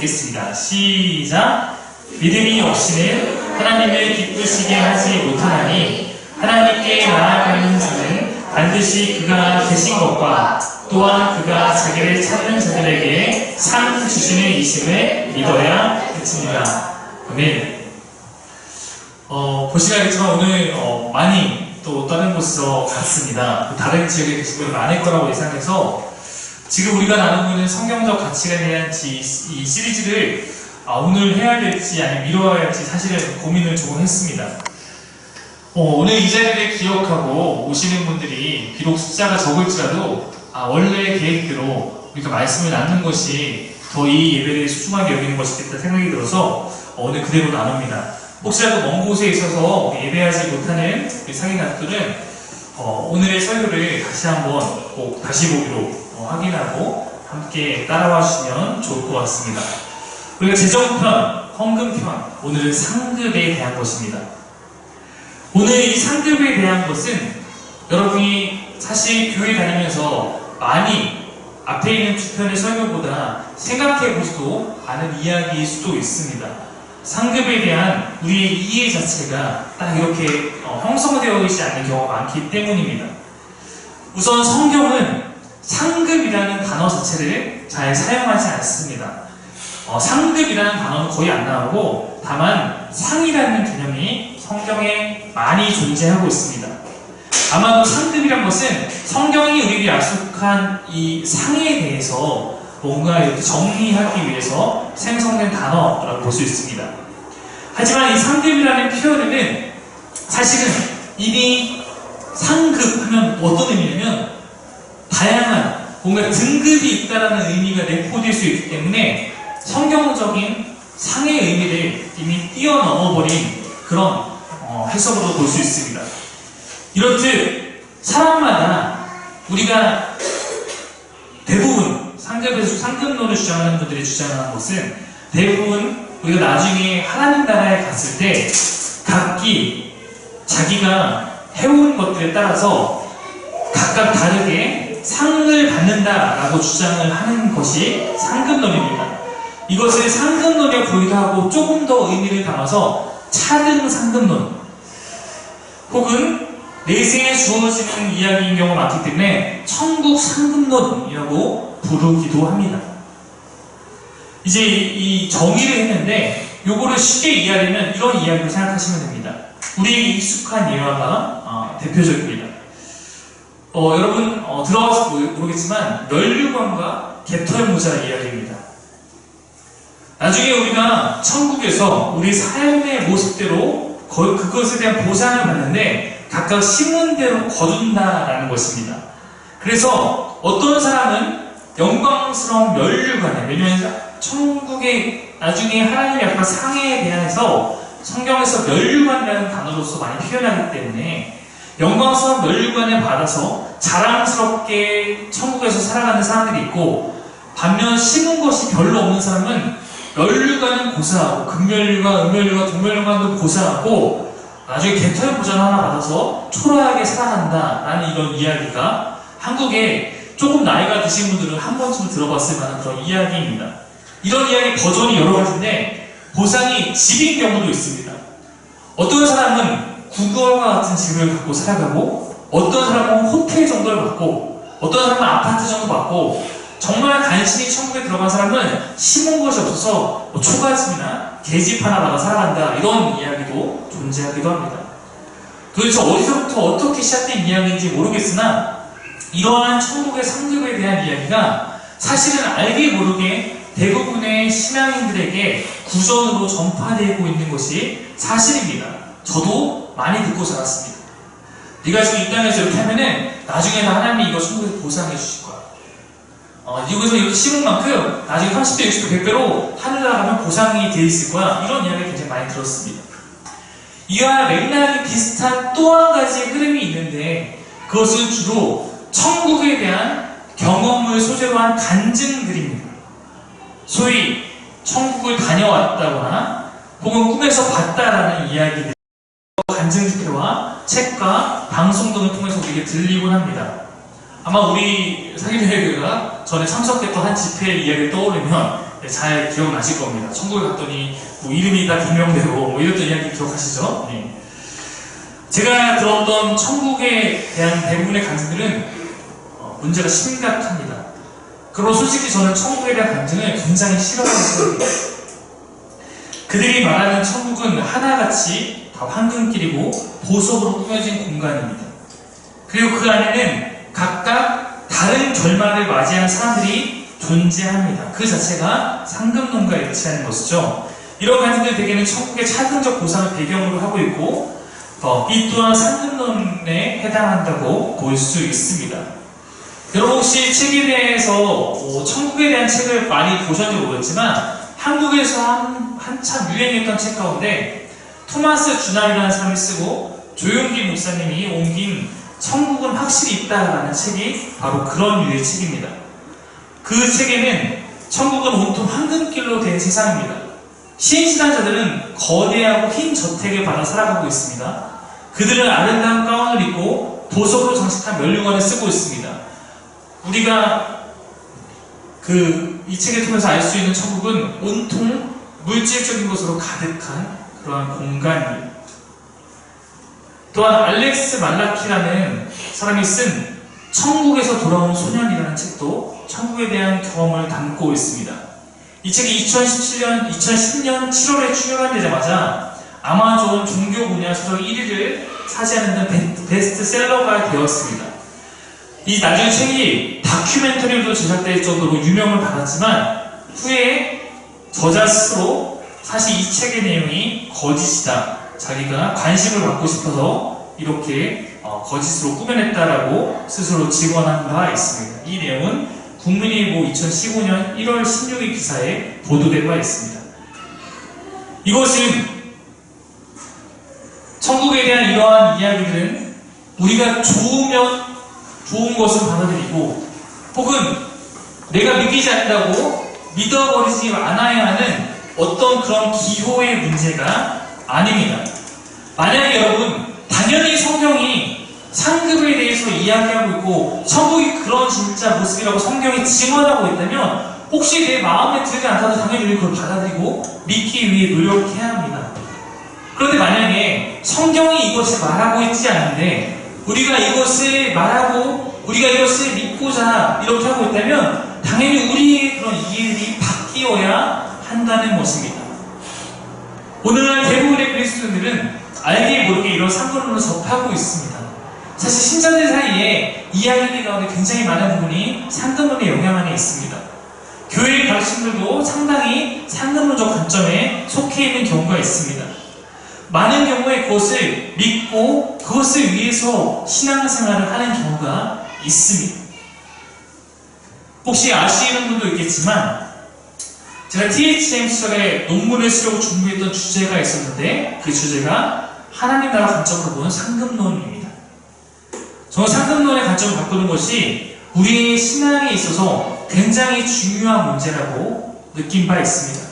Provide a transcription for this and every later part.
읽겠습니다. 시작! 믿음이 없이는 하나님을 기쁘시게 하지 못하나니 하나님께 나아가는 자는 반드시 그가 계신 것과 또한 그가 자기를 찾는 자들에게 상 주시는 이심을 믿어야 했습니다. 아멘. 보시면 알겠지만 오늘 많이 또 다른 곳에서 갔습니다. 다른 지역에 계신 분이 많을 거라고 예상해서 지금 우리가 나누고 있는 성경적 가치관에 대한 이 시리즈를 오늘 해야 될지 아니면 미뤄야 할지 사실은 고민을 조금 했습니다. 오늘 이 자리를 기억하고 오시는 분들이 비록 숫자가 적을지라도 원래 계획대로 우리가 말씀을 나누는 것이 더 이 예배를 소중하게 여기는 것이겠다 생각이 들어서 오늘 그대로 나눕니다. 혹시라도 먼 곳에 있어서 예배하지 못하는 우리 상인 가족들은 오늘의 설교를 다시 한번 꼭 다시 보기로 확인하고 함께 따라와 주시면 좋을 것 같습니다. 우리가 재정편, 헌금편, 오늘은 상급에 대한 것입니다. 오늘 이 상급에 대한 것은 여러분이 사실 교회 다니면서 많이 앞에 있는 두 편의 설교보다 생각해보지도 않은 이야기일 수도 있습니다. 상급에 대한 우리의 이해 자체가 딱 이렇게 형성되어 있지 않는 경우가 많기 때문입니다. 우선 성경은 상급이라는 단어 자체를 잘 사용하지 않습니다. 상급이라는 단어는 거의 안 나오고 다만 상이라는 개념이 성경에 많이 존재하고 있습니다. 아마도 상급이란 것은 성경이 우리에게 약속한 이 상에 대해서 뭔가 이렇게 정리하기 위해서 생성된 단어라고 볼 수 있습니다. 하지만 이 상급이라는 표현에는 사실은 이미 상급하면 어떤 의미냐면 다양한 뭔가 등급이 있다는 의미가 내포될 수 있기 때문에 성경적인 상의 의미를 이미 뛰어넘어버린 그런 해석으로 볼 수 있습니다. 이렇듯 사람마다 우리가 대부분 상급론을 주장하는 분들이 주장하는 것은 대부분 우리가 나중에 하나님 나라에 갔을 때 각기 자기가 해온 것들에 따라서 각각 다르게 상을 받는다라고 주장을 하는 것이 상급론입니다. 이것을 상급론이라고 부르기도 하고 조금 더 의미를 담아서 차등 상급론 혹은 내세에 주어지는 이야기인 경우가 많기 때문에 천국 상급론이라고 부르기도 합니다. 이제 이 정의를 했는데 요거를 쉽게 이해하려면 이런 이야기로 생각하시면 됩니다. 우리에게 익숙한 예화가 대표적입니다. 여러분 들어가서 모르겠지만 면류관과 깃털모자 이야기입니다. 나중에 우리가 천국에서 우리 삶의 모습대로 그것에 대한 보상을 받는데 각각 심은 대로 거둔다라는 것입니다. 그래서 어떤 사람은 영광스러운 면류관에, 왜냐하면 천국에 나중에 하나님의 약간 상에 대해서 성경에서 면류관이라는 단어로서 많이 표현하기 때문에 영광스러운 면류관을 받아서 자랑스럽게 천국에서 살아가는 사람들이 있고, 반면 심은 것이 별로 없는 사람은 면류관은 고사하고 금면류관, 은면류관, 동면류관도 고사하고 나중에 깃털 보전 하나 받아서 초라하게 살아간다라는 이런 이야기가 한국에 조금 나이가 드신 분들은 한 번쯤 들어봤을 만한 그런 이야기입니다. 이런 이야기 버전이 여러 가지인데 보상이 집인 경우도 있습니다. 어떤 사람은 국어와 같은 집을 갖고 살아가고, 어떤 사람은 호텔 정도를 받고, 어떤 사람은 아파트 정도 받고, 정말 간신히 천국에 들어간 사람은 심은 것이 없어서 초가집이나 계집 하나 받아 살아간다, 이런 이야기도 존재하기도 합니다. 도대체 어디서부터 어떻게 시작된 이야기인지 모르겠으나 이러한 천국의 상급에 대한 이야기가 사실은 알게 모르게 대부분의 신앙인들에게 구전으로 전파되고 있는 것이 사실입니다. 저도 많이 듣고 자랐습니다. 네가 지금 이 땅에서 이렇게 하면은 나중에는 하나님이 이거 천국에서 보상해 주실 거야. 여기서 이렇게 심은 만큼 나중에 30배, 60배, 100배로 하늘나라 가면 보상이 돼 있을 거야. 이런 이야기를 굉장히 많이 들었습니다. 이와 맥락이 비슷한 또 한 가지 흐름이 있는데 그것은 주로 천국에 대한 경험을 소재로 한 간증들입니다. 소위 천국을 다녀왔다거나 혹은 꿈에서 봤다라는 이야기들, 간증 집회와 책과 방송 등을 통해서 우리에게 들리곤 합니다. 아마 우리 사기교회가 전에 참석했던 한 집회의 이야기를 떠올리면 네, 잘 기억나실 겁니다. 천국에 갔더니 뭐 이름이 다 비명되고 뭐 이랬던 이야기 기억하시죠? 네. 제가 들었던 천국에 대한 대부분의 간증들은 문제가 심각합니다. 그리고 솔직히 저는 천국에 대한 간증을 굉장히 싫어하는 편입니다. 그들이 말하는 천국은 하나같이 다 황금길이고 보석으로 꾸며진 공간입니다. 그리고 그 안에는 각각 다른 결말을 맞이한 사람들이 존재합니다. 그 자체가 상급론과 일치하는 것이죠. 이런 간증들 대개는 천국의 차근적 보상을 배경으로 하고 있고 이 또한 상급론에 해당한다고 볼 수 있습니다. 여러분 혹시 책에 대해서 천국에 대한 책을 많이 보셨는지 모르겠지만 한국에서 한참 유행했던 책 가운데 토마스 주날이라는 사람이 쓰고 조용기 목사님이 옮긴 천국은 확실히 있다라는 책이 바로 그런 류의 책입니다. 그 책에는 천국은 온통 황금길로 된 세상입니다. 신앙자들은 거대하고 흰 저택을 받아 살아가고 있습니다. 그들은 아름다운 가운을 입고 보석으로 장식한 면류관을 쓰고 있습니다. 우리가 이 책을 통해서 알 수 있는 천국은 온통 물질적인 것으로 가득한 그러한 공간입니다. 또한 알렉스 말라키라는 사람이 쓴 천국에서 돌아온 소년이라는 책도 천국에 대한 경험을 담고 있습니다. 이 책이 2010년 7월에 출간되자마자 아마존 종교 분야 서적 1위를 차지하는 등 베스트셀러가 되었습니다. 이 나중에 책이 다큐멘터리로 제작될 정도로 유명을 받았지만 후에 저자 스스로 사실 이 책의 내용이 거짓이다. 자기가 관심을 받고 싶어서 이렇게 거짓으로 꾸며냈다라고 스스로 직언한 바 있습니다. 이 내용은 국민일보 2015년 1월 16일 기사에 보도된 바 있습니다. 이것은 천국에 대한 이러한 이야기들은 우리가 좋은 것을 받아들이고 혹은 내가 믿기지 않는다고 믿어버리지 않아야 하는 어떤 그런 기호의 문제가 아닙니다. 만약에 여러분 당연히 성경이 상급에 대해서 이야기하고 있고 천국이 그런 진짜 모습이라고 성경이 증언하고 있다면 혹시 내 마음에 들지 않아도 당연히 우리 그걸 받아들이고 믿기 위해 노력해야 합니다. 그런데 만약에 성경이 이것을 말하고 있지 않은데 우리가 이것을 말하고 우리가 이것을 믿고자 이렇게 하고 있다면 당연히 우리의 그런 이해들이 바뀌어야 한다는 것입니다. 오늘날 대부분의 그리스도인들은 알게 모르게 이런 상권론을 접하고 있습니다. 사실 신자들 사이에 이야기들 가운데 굉장히 많은 부분이 상급론의 영향 안에 있습니다. 교회의 가르침들도 상당히 상급론적 관점에 속해 있는 경우가 있습니다. 많은 경우에 그것을 믿고 그것을 위해서 신앙생활을 하는 경우가 있습니다. 혹시 아시는 분도 있겠지만 제가 THM 시절에 논문을 쓰려고 준비했던 주제가 있었는데 그 주제가 하나님 나라 관점으로 보는 상급론입니다. 저는 상급론의 관점을 바꾸는 것이 우리의 신앙에 있어서 굉장히 중요한 문제라고 느낀 바 있습니다.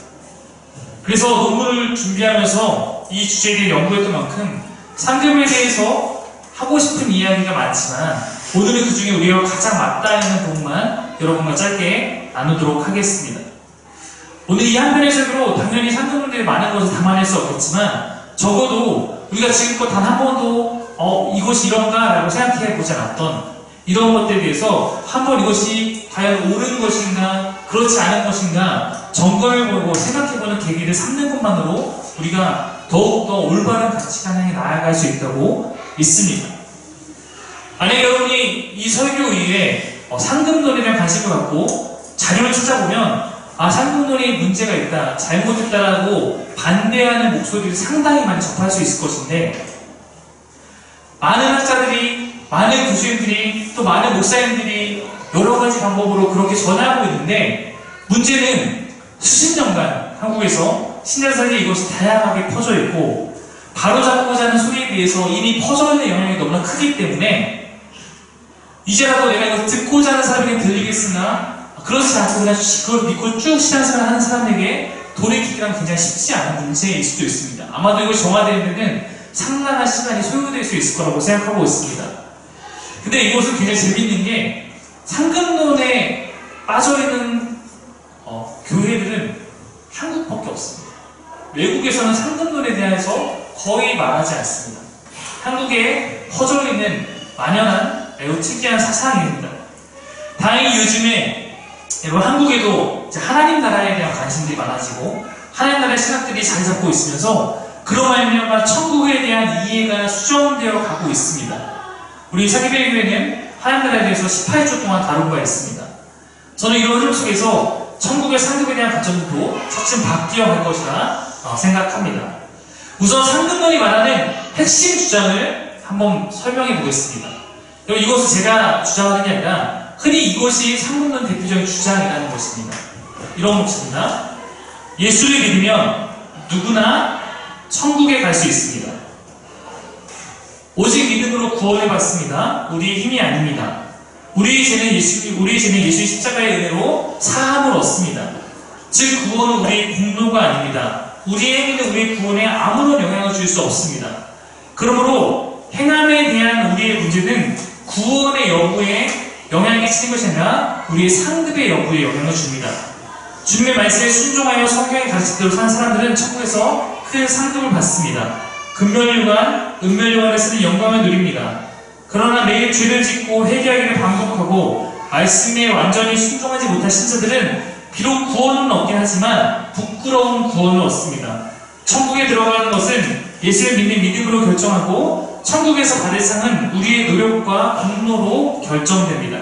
그래서 논문을 준비하면서 이 주제에 대해 연구했던 만큼 상급에 대해서 하고 싶은 이야기가 많지만 오늘은 그 중에 우리가 가장 맞닿는 부분만 여러분과 짧게 나누도록 하겠습니다. 오늘 이 한 편의 책으로 당연히 상급론들이 많은 것을 담아낼 수 없겠지만 적어도 우리가 지금껏 단 한 번도 이것이 이런가 라고 생각해 보지 않았던 이런 것들에 대해서 한번 이것이 과연 옳은 것인가 그렇지 않은 것인가 점검해보고 생각해보는 계기를 삼는 것만으로 우리가 더욱더 올바른 가치관을 향해 나아갈 수 있다고 믿습니다. 만약에 여러분이 이 설교 이후에 상급론에 대한 관심을 갖고 자료를 찾아보면 상급론에 문제가 있다, 잘못했다라고 반대하는 목소리를 상당히 많이 접할 수 있을 것인데 많은 학자들이, 많은 교수님들이, 또 많은 목사님들이 여러 가지 방법으로 그렇게 전하고 있는데 문제는 수십 년간 한국에서 신자 사이에 이것이 다양하게 퍼져 있고 바로잡고자 하는 소리에 비해서 이미 퍼져 있는 영향이 너무나 크기 때문에 이제라도 내가 이거 듣고자 하는 사람에게 들리겠으나 그렇지 않고 그냥 그걸 믿고 쭉 신앙생활 하는 사람에게 돌이키기란 굉장히 쉽지 않은 문제일 수도 있습니다. 아마도 이걸 정화되는 데는 상당한 시간이 소요될 수 있을 거라고 생각하고 있습니다. 근데 이것은 굉장히 재밌는 게 상급론에 빠져있는 교회들은 한국밖에 없습니다. 외국에서는 상금론에 대해서 거의 말하지 않습니다. 한국에 퍼져 있는 만연한 매우 특이한 사상입니다. 다행히 요즘에 여러분 한국에도 이제 하나님 나라에 대한 관심들이 많아지고 하나님 나라의 신학들이 자리 잡고 있으면서 그로 말미암아 천국에 대한 이해가 수정되어 가고 있습니다. 우리 사기배교회는 하나님 나라에 대해서 18주 동안 다룬 바 있습니다. 저는 이런 흐름 속에서 천국의 상급에 대한 가정도 차츰 바뀌어 갈 것이라 생각합니다. 우선 상급론이 말하는 핵심 주장을 한번 설명해 보겠습니다. 이것은 제가 주장하는 게 아니라 흔히 이것이 상급론 대표적인 주장이라는 것입니다. 이런 것입니다. 예수를 믿으면 누구나 천국에 갈 수 있습니다. 오직 믿음으로 구원을 받습니다. 우리의 힘이 아닙니다. 우리의 죄는 예수의 십자가의 은혜로 사함을 얻습니다. 즉 구원은 우리의 공로가 아닙니다. 우리의 행위는 우리의 구원에 아무런 영향을 줄 수 없습니다. 그러므로 행함에 대한 우리의 문제는 구원의 여부에 영향을 끼치는 것이 아니라 우리의 상급의 여부에 영향을 줍니다. 주님의 말씀에 순종하여 성경의 가르침대로 산 사람들은 천국에서 큰 상급을 받습니다. 금면류관, 은면류관을 쓰는 영광을 누립니다. 그러나 매일 죄를 짓고 회개하기를 반복하고 말씀에 완전히 순종하지 못한 신자들은 비록 구원은 얻긴 하지만 부끄러운 구원을 얻습니다. 천국에 들어가는 것은 예수를 믿는 믿음으로 결정하고 천국에서 받을 상은 우리의 노력과 공로로 결정됩니다.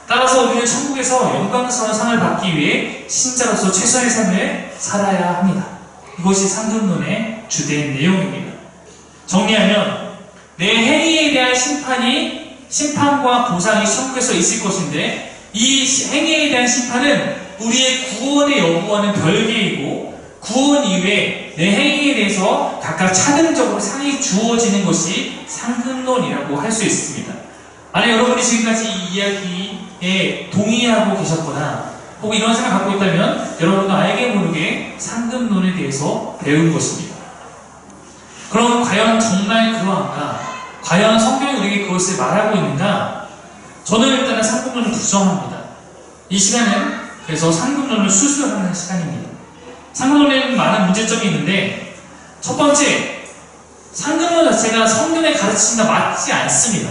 따라서 우리는 천국에서 영광스러운 상을 받기 위해 신자로서 최선의 삶을 살아야 합니다. 이것이 상급론의 주된 내용입니다. 정리하면 내 행위에 대한 심판과 보상이 천국에서 있을 것인데 이 행위에 대한 심판은 우리의 구원의 여부와는 별개이고 구원 이후에 내 행위에 대해서 각각 차등적으로 상이 주어지는 것이 상급론이라고 할 수 있습니다. 만약 여러분이 지금까지 이 이야기에 동의하고 계셨거나 혹은 이런 생각을 갖고 있다면 여러분도 알게 모르게 상급론에 대해서 배운 것입니다. 그럼 과연 정말 그러한가? 과연 성경이 우리에게 그것을 말하고 있는가? 저는 일단은 상급론을 부정합니다. 이 시간은 그래서 상급론을 수술하는 시간입니다. 상급론에는 많은 문제점이 있는데 첫 번째, 상급론 자체가 성경의 가르침과 맞지 않습니다.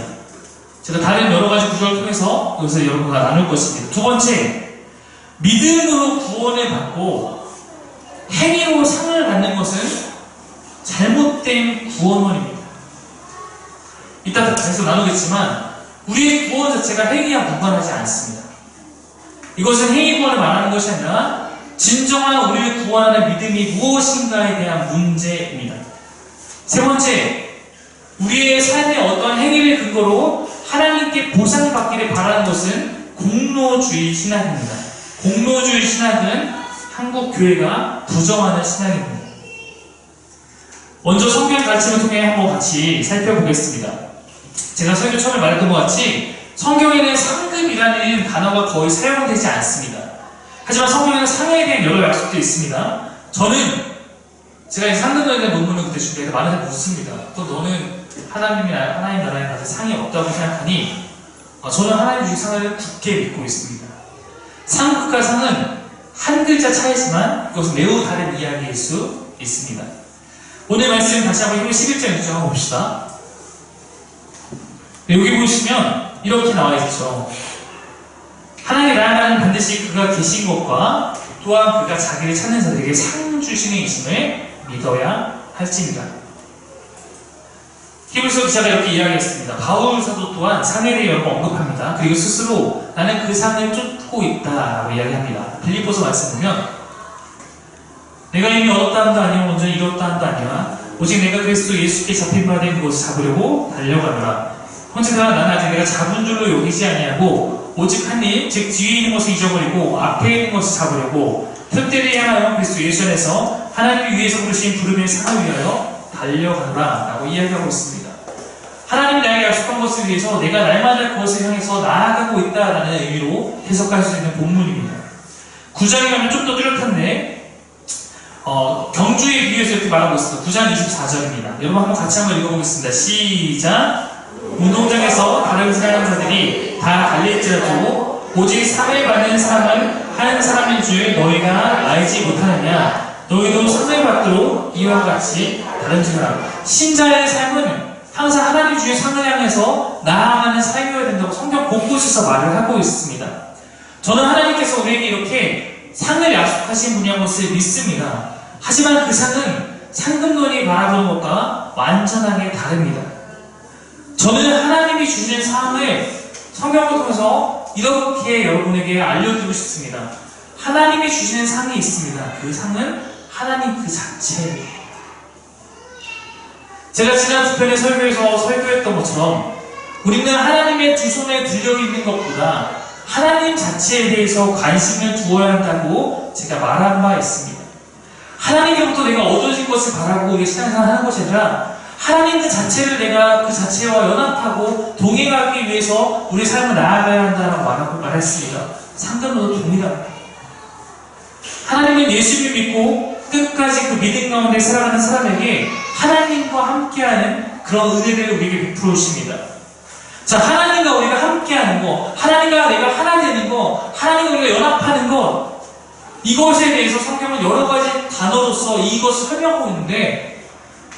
제가 다른 여러 가지 구절을 통해서 여기서 여러분과 나눌 것입니다. 두 번째, 믿음으로 구원을 받고 행위로 상을 받는 것은 잘못된 구원론입니다. 이따 계속 나누겠지만 우리의 구원 자체가 행위와 무관하지 않습니다. 이것은 행위 구원을 말하는 것이 아니라 진정한 우리를 구원하는 믿음이 무엇인가에 대한 문제입니다. 세 번째, 우리의 삶의 어떤 행위를 근거로 하나님께 보상받기를 바라는 것은 공로주의 신학입니다. 공로주의 신학은 한국 교회가 부정하는 신학입니다. 먼저 성경 가르침을 통해 한번 같이 살펴보겠습니다. 제가 설교 처음에 말했던 것 같이 성경에는 상급이라는 단어가 거의 사용되지 않습니다. 하지만 성경에는 상에 대한 여러 약속도 있습니다. 제가 이 상급론에 대한 논문을 그때 준비해서 많은 사람이 묻습니다. 또 너는 하나님 나라에 가서 상이 없다고 생각하니 저는 하나님 주신 상을 굳게 믿고 있습니다. 상급과 상은 한 글자 차이지만 이것은 매우 다른 이야기일 수 있습니다. 오늘 말씀 다시 한번 11절 읽어 봅시다. 여기 보시면 이렇게 나와 있죠. 하나님의 나라는 반드시 그가 계신 것과 또한 그가 자기를 찾는 자들에게 상 주시는 이심을 믿어야 할지니라. 히브리서 기자가 이렇게 이야기했습니다. 바울 사도 또한 상에 대해 여러 번 언급합니다. 그리고 스스로 나는 그 상을 쫓고 있다라고 이야기합니다. 빌립보서 말씀 보면 내가 이미 얻었다 함도 아니요 먼저 이뤘다 함도 아니야 오직 내가 그리스도 예수께 잡힌 바 된 그것을 잡으려고 달려가노라. 헌제가 나는 아직 내가 잡은 줄로 여기지 아니하고 오직 한 일, 즉 뒤에 있는 것을 잊어버리고 앞에 있는 것을 잡으려고 특대를 향하여 그리스도 예수 안에서 하나님이 위에서 부르신 부름의 상을 위하여 달려가노라 라고 이야기하고 있습니다. 하나님이 나에게 약속한 것을 위해서 내가 날마다 그것을 향해서 나아가고 있다라는 의미로 해석할 수 있는 본문입니다. 9장에 가면 좀 더 뚜렷한데 경주에 비유해서 이렇게 말하고 있습니다. 9장 24절입니다. 여러분 한번 같이 한번 읽어보겠습니다. 시작! 운동장에서 다른 사람들이 다 갈릴지라도 오직 상을 받는 사람은 한 사람인 줄 너희가 알지 못하느냐. 너희도 상을 받도록 이와 같이 다름질하라. 신자의 삶은 항상 하나님 주의 상을 향해서 나아가는 삶이어야 된다고 성경 곳곳에서 말을 하고 있습니다. 저는 하나님께서 우리에게 이렇게 상을 약속하신 분이란 것을 믿습니다. 하지만 그 상은 상금론이 바라보는 것과 완전하게 다릅니다. 저는 하나님이 주시는 상을 성경을 통해서 이렇게 여러분에게 알려드리고 싶습니다. 하나님이 주시는 상이 있습니다. 그 상은 하나님 그 자체입니다. 제가 지난 두 편의 설교에서 설교했던 것처럼 우리는 하나님의 두 손에 들려 있는 것보다 하나님 자체에 대해서 관심을 두어야 한다고 제가 말한 바 있습니다. 하나님께부터 내가 얻어질 것을 바라고 우리 신앙생활 하는 것이 아니라 하나님 그 자체를 내가 그 자체와 연합하고 동행하기 위해서 우리 삶을 나아가야 한다고 말했습니다. 상관으로 동일합니다. 하나님은 예수를 믿고 끝까지 그 믿음 가운데 살아가는 사람에게 하나님과 함께하는 그런 은혜를 우리에게 베풀어 주십니다. 자, 하나님과 우리가 함께하는 것, 하나님과 내가 하나 되는 것, 하나님과 우리가 연합하는 것, 이것에 대해서 성경은 여러 가지 단어로서 이것을 설명하고 있는데,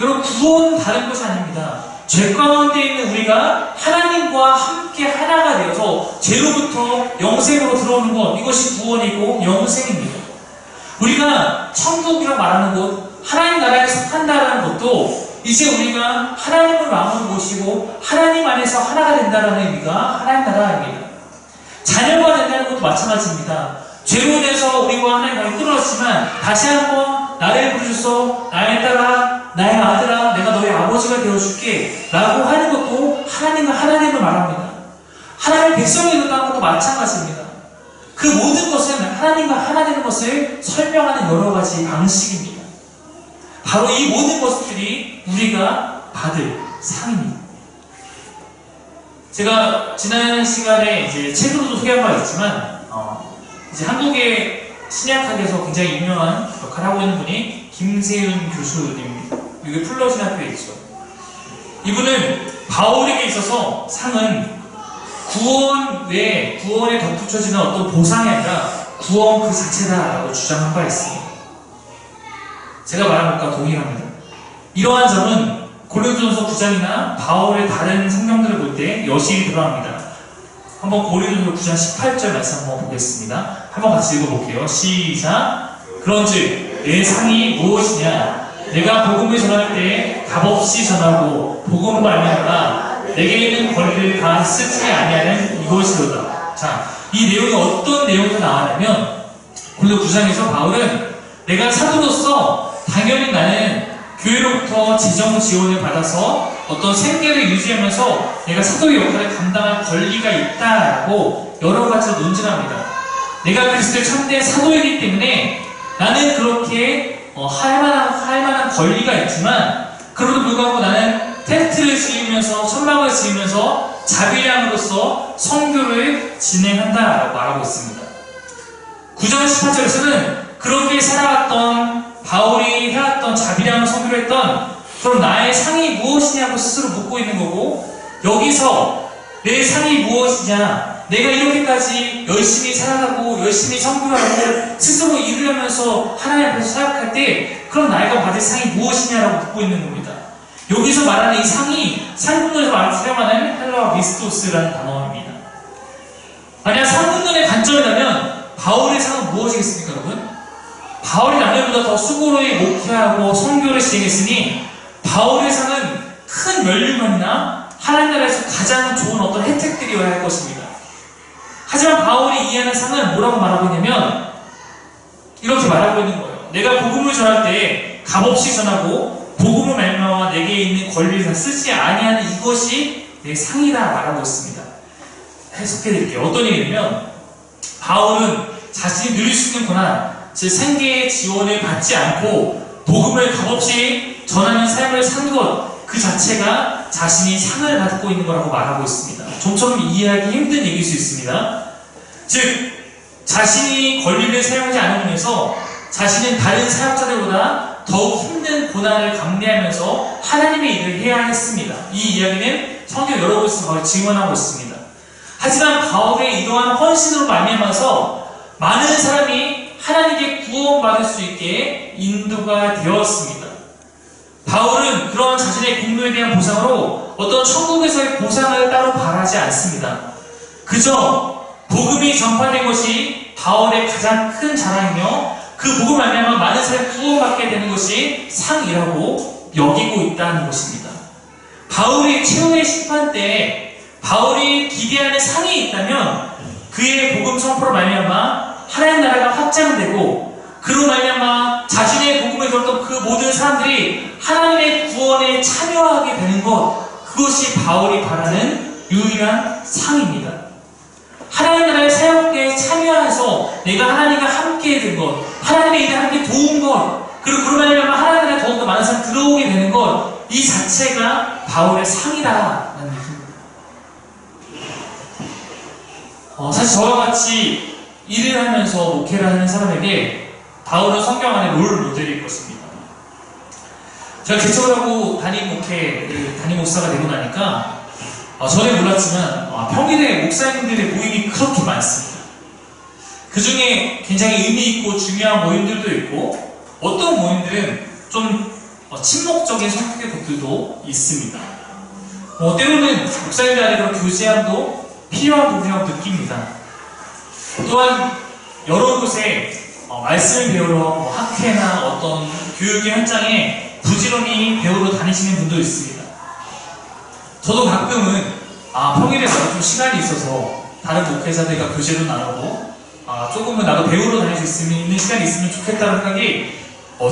여러분, 구원은 다른 것이 아닙니다. 죄 가운데 있는 우리가 하나님과 함께 하나가 되어서 죄로부터 영생으로 들어오는 것, 이것이 구원이고 영생입니다. 우리가 천국이라고 말하는 곳, 하나님 나라에 속한다는 것도 이제 우리가 하나님을 마음으로 모시고 하나님 안에서 하나가 된다는 의미가 하나님 나라입니다. 자녀가 된다는 것도 마찬가지입니다. 죄로 인해서 우리와 하나님과 끊어졌지만 다시 한번 나를 부르셔서 나의 딸아, 나의 아들아, 내가 너의 아버지가 되어줄게 라고 하는 것도 하나님과 하나님을 말합니다. 하나님의 백성이 된다는 것도 마찬가지입니다. 그 모든 것은 하나님과 하나 되는 것을 설명하는 여러 가지 방식입니다. 바로 이 모든 것들이 우리가 받을 상입니다. 제가 지난 시간에 이제 책으로도 소개한 바 있지만, 이제 한국의 신약학에서 굉장히 유명한 역할을 하고 있는 분이 김세윤 교수님입니다. 여기 플러 신학교에 있죠. 이분은 바울에게 있어서 상은 구원 외에 구원에 덧붙여지는 어떤 보상이 아니라 구원 그 자체다라고 주장한 바 있습니다. 제가 말한 것과 동일합니다. 이러한 점은 고린도전서 9장이나 바울의 다른 성경들을 볼 때 여실히 드러납니다. 한번 고린도전서 9장 18절 말씀 한번 보겠습니다. 한번 같이 읽어볼게요. 시작. 그런즉 내 상이 무엇이냐? 내가 복음을 전할 때 값없이 전하고 복음을 말미암아 내게 있는 권리를 다 쓰지 아니하는 이것이로다. 자, 이 내용이 어떤 내용에서 나왔냐면 고린도 9장에서 바울은 내가 사도로서 당연히 나는 교회로부터 재정 지원을 받아서 어떤 생계를 유지하면서 내가 사도의 역할을 감당할 권리가 있다라고 여러 가지로 논증합니다. 내가 그리스도의 참된 사도이기 때문에 나는 그렇게 할 만한 권리가 있지만 그럼에도 불구하고 나는 텐트를 지으면서 천막을 지으면서 자비량으로서 선교를 진행한다라고 말하고 있습니다. 9장 18절에서는 그렇게 살아왔던 바울이 해왔던 자비량을 선교를 했던 그럼 나의 상이 무엇이냐고 스스로 묻고 있는 거고, 여기서 내 상이 무엇이냐, 내가 이렇게까지 열심히 살아가고 열심히 선교하고 스스로 이루려면서 하나님 앞에서 사역할 때 그럼 나이가 받을 상이 무엇이냐라고 묻고 있는 겁니다. 여기서 말하는 이 상이 상금론에서 사용하는 헬라어 미스토스라는 단어입니다. 만약 상금론의 관점이라면 바울의 상은 무엇이겠습니까, 여러분? 바울이 남들보다 더 수고로이 목회하고 선교를 진행했으니 바울의 상은 큰 면류관이나 하나님 나라에서 가장 좋은 어떤 혜택들이어야 할 것입니다. 하지만 바울이 이해하는 상은 뭐라고 말하고 있냐면 이렇게 말하고 있는 거예요. 내가 복음을 전할 때 값없이 전하고 복음을 말미암아 내게 있는 권리를 다 쓰지 아니하는 이것이 내 상이다 말하고 있습니다. 해석해 드릴게요. 어떤 얘기냐면 바울은 자신이 누릴 수 있는 고난, 즉 생계의 지원을 받지 않고 복음을 값없이 전하는 삶을 산 것 그 자체가 자신이 상을 받고 있는 거라고 말하고 있습니다. 좀처럼 이해하기 힘든 얘기일 수 있습니다. 즉 자신이 권리를 사용하지 않으면서 자신은 다른 사역자들보다 더욱 힘든 고난을 감내하면서 하나님의 일을 해야 했습니다. 이 이야기는 성경 여러 곳에서 증언하고 있습니다. 하지만 바울의 이러한 헌신으로 말미암아서 많은 사람이 하나님께 구원받을 수 있게 인도가 되었습니다. 바울은 그러한 자신의 공로에 대한 보상으로 어떤 천국에서의 보상을 따로 바라지 않습니다. 그저 복음이 전파된 것이 바울의 가장 큰 자랑이며 그 복음 말미암아 많은 사람이 구원받게 되는 것이 상이라고 여기고 있다는 것입니다. 바울이 최후의 심판 때 바울이 기대하는 상이 있다면 그의 복음 선포로 말미암아 하나님 나라가 확장되고 그로 말미암아 자신의 복음을 들었던 그 모든 사람들이 하나님의 구원에 참여하게 되는 것, 그것이 바울이 바라는 유일한 상입니다. 하나님 나라의 사역에 참여해서 내가 하나님과 함께 된 것, 하나님의 일에 함께 도운 것, 그리고 그로 말미암아 하나님 나라에 더욱더 많은 사람이 들어오게 되는 것, 이 자체가 바울의 상이다라는 얘기입니다. 사실 저와 같이 일을 하면서 목회를 하는 사람에게 바울은 성경 안에 롤 모델일 것입니다. 제가 개척을 하고 담임 목사가 되고 나니까 전에 몰랐지만 평일에 목사님들의 모임이 그렇게 많습니다. 그 중에 굉장히 의미 있고 중요한 모임들도 있고 어떤 모임들은 좀 침묵적인 성격의 것들도 있습니다. 때로는 목사님들 안에 그런 교제함도 필요한 부분이라고 느낍니다. 또한 여러 곳에 말씀을 배우러 학회나 어떤 교육의 현장에 부지런히 배우러 다니시는 분도 있습니다. 저도 가끔은 평일에 나도 좀 시간이 있어서 다른 목회자들과 교제도 나누고 조금은 나도 배우러 다닐 수 있는 시간이 있으면 좋겠다는 생각이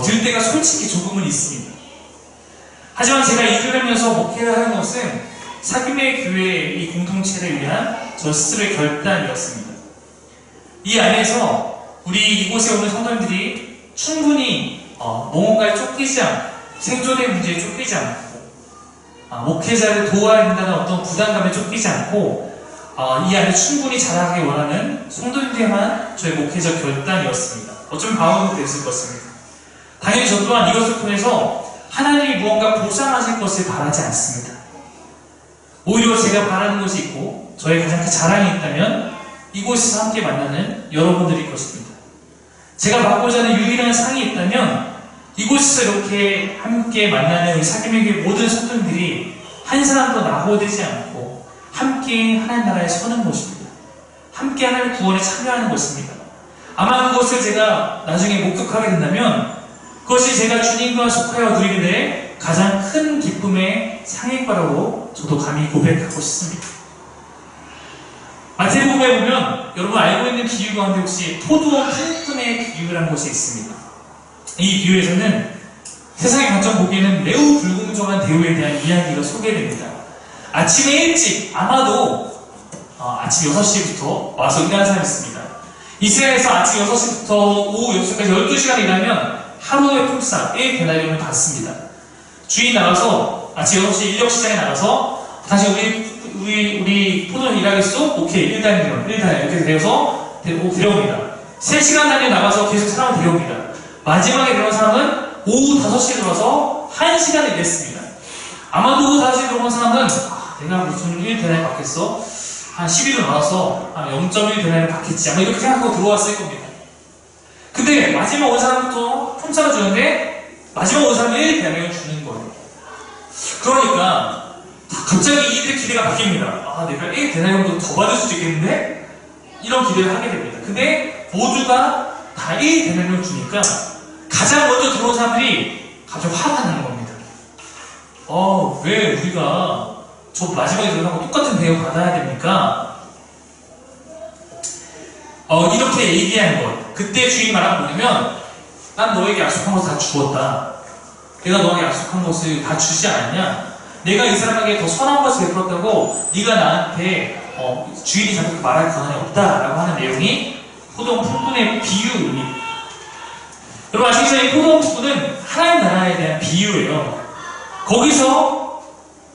들 때가 솔직히 조금은 있습니다. 하지만 제가 일을 하면서 목회를 하는 것은 사귐의 교회의 이 공동체를 위한 저 스스로의 결단이었습니다. 이 안에서 우리 이곳에 오는 성도님들이 충분히 뭔가에 쫓기지 않고 생존의 문제에 쫓기지 않고 목회자를 도와야 된다는 어떤 부담감에 쫓기지 않고 이 안에 충분히 자라가길 원하는 성도님들에만 저의 목회적 결단이었습니다. 어쩌면 방황도 됐을 것입니다. 당연히 저 또한 이것을 통해서 하나님이 무언가 보상하실 것을 바라지 않습니다. 오히려 제가 바라는 것이 있고 저의 가장 큰 자랑이 있다면 이곳에서 함께 만나는 여러분들일 것입니다. 제가 받고자 하는 유일한 상이 있다면 이곳에서 이렇게 함께 만나는 우리 사귐의 교회 모든 성도님들이 한 사람도 낙오되지 않고 함께 하나님 나라에 서는 것입니다. 함께 하나님의 구원에 참여하는 것입니다. 아마 그것을 제가 나중에 목격하게 된다면 그것이 제가 주님과 속하여 누리게 될 가장 큰 기쁨의 상일 거라고 저도 감히 고백하고 싶습니다. 마태복음에 보면 여러분 알고 있는 비유 가운데 혹시 포도원 품꾼의 비유라는 것이 있습니다. 이 비유에서는 세상의 관점 보기에는 매우 불공정한 대우에 대한 이야기가 소개됩니다. 아침에 일찍 아마도 아침 6시부터 와서 일하는 사람이 있습니다. 이스라엘에서 아침 6시부터 오후 6시까지 12시간 일하면 하루의 품삯 1데나리온을 받습니다. 주인 나가서 아침 6시 인력시장에 나가서 다시 우리 포도원 일하겠어? 오케이, 1데나리온 이렇게 되어서 데려옵니다. 3시간 단위에 나가서 계속 사람을 데려옵니다. 마지막에 들어온 사람은 오후 5시에 들어와서 1시간을 일했습니다. 아마도 오후 5시에 들어온 사람은 내가 무슨 1데나리온 받겠어? 한 10일을 나와서 한 0.1데나리온 받겠지. 아마 이렇게 생각하고 들어왔을 겁니다. 근데 마지막 온 사람부터 품삯을 주는데 마지막 온 사람은 1데나리온 주는 거예요. 그러니까 갑자기 이들의 기대가 바뀝니다. 내가 1데나리온도 더 받을 수도 있겠는데? 이런 기대를 하게 됩니다. 근데 모두가 다 1데나리온 주니까 가장 먼저 들어온 사람들이 갑자기 화가 나는 겁니다. 왜 우리가 저 마지막에 들어온 사람과 똑같은 대우 받아야 됩니까? 이렇게 얘기하는 것. 그때 주인 말한 거 뭐냐면 난 너에게 약속한 거 다 주었다. 내가 너에게 약속한 것을 다 주지 않았냐? 내가 이 사람에게 더 선한 것을 베풀었다고 네가 나한테 주인이 자꾸 말할 권한이 없다라고 하는 내용이 포도원 품꾼의 비유입니다. 여러분 아시겠지만 이 포도원 품꾼은 하나님 나라에 대한 비유예요. 거기서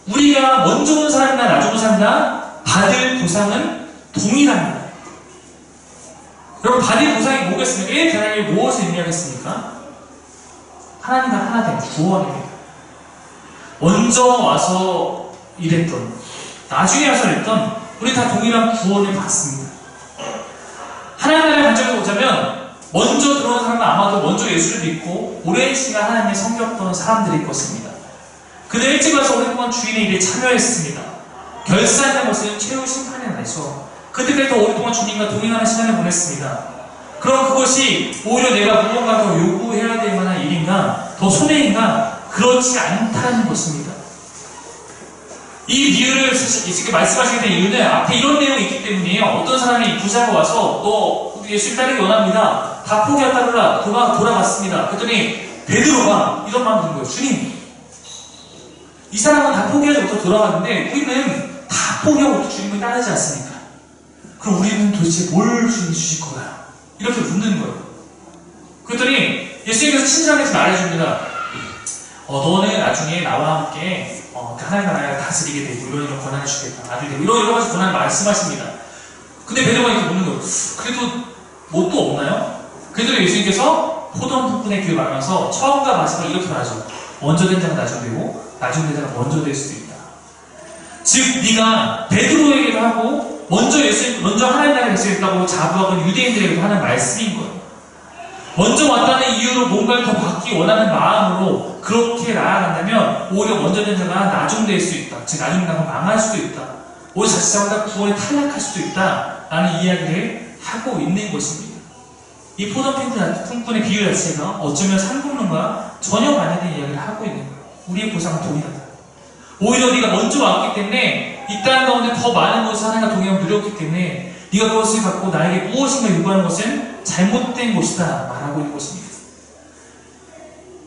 우리가 먼저 온 사람이나 나중 온 사람이나 받을 보상은 동일합니다. 여러분 받을 보상이 뭐겠습니까? 1데나리온이 무엇을 의미하겠습니까? 하나님과 하나 된 구원입니다. 먼저 와서 일했던, 나중에 와서 일했던 우리 다 동일한 구원을 받습니다. 하나님 나라의 관점에서 보자면 먼저 들어온 사람은 아마도 먼저 예수를 믿고 오랜 시간 하나님의 섬겼던 사람들일 것입니다. 그들 일찍 와서 오랫동안 주인의 일에 참여했습니다. 결산된 것은 최후 심판의 날이죠. 그들까지 더 오랫동안 주님과 동행하는 시간을 보냈습니다. 그럼 그것이 오히려 내가 무언가 더 요구해야 될 만한 일인가, 더 손해인가, 그렇지 않다는 것입니다. 이 이유를 이렇게 말씀하시게 된 이유는 앞에 이런 내용이 있기 때문이에요. 어떤 사람이 부자가 와서 너 예수님 따르기 원합니다. 다 포기하 따르라. 돌아갔습니다. 그랬더니 베드로가 이런 마음이 든 거예요. 주님, 이 사람은 다 포기하지 못하고 돌아갔는데 우리는 다 포기하고 주님을 따르지 않습니까? 그럼 우리는 도대체 뭘 주님이 주실 거야? 이렇게 묻는 거예요. 그랬더니 예수님께서 친절하게 말해줍니다. 너는 나중에 나와 함께 하나님 나라를 다스리게 되고 이런 권한을 주겠다. 아들 되고 이런 가지 권한을 말씀하십니다. 근데 베드로가 이렇게 묻는 거예요. 그래도 뭐 또 없나요? 그랬더니 예수님께서 포도원 부분의 귀를 말하면서 처음과 마지막을 이렇게 말하죠. 먼저 된 자가 나중 되고 나중 된 자가 먼저 될 수도 있다. 즉 네가 베드로에게도 하고 먼저 하나님 나라를 다스리겠다고 자부하고 유대인들에게도 하는 말씀인 거예요. 먼저 왔다는 이유로 뭔가를 더 받기 원하는 마음으로 그렇게 나아간다면 오히려 먼저 된 자가 나중될 수 있다. 즉 나중 나가 망할 수도 있다. 오히려 자칫하다 구원에 탈락할 수도 있다. 라는 이야기를 하고 있는 것입니다. 이 포도원fun의 비유 자체가 어쩌면 상품론과 전혀 반대된 이야기를 하고 있는 거예요. 우리의 보상은 동일하다. 오히려 네가 먼저 왔기 때문에 이 땅 가운데 더 많은 것을 하나님과 동행하고 누렸기 때문에 네가 그것을 갖고 나에게 무엇인가 요구하는 것은 잘못된 것이다 말하고 있는 것입니다.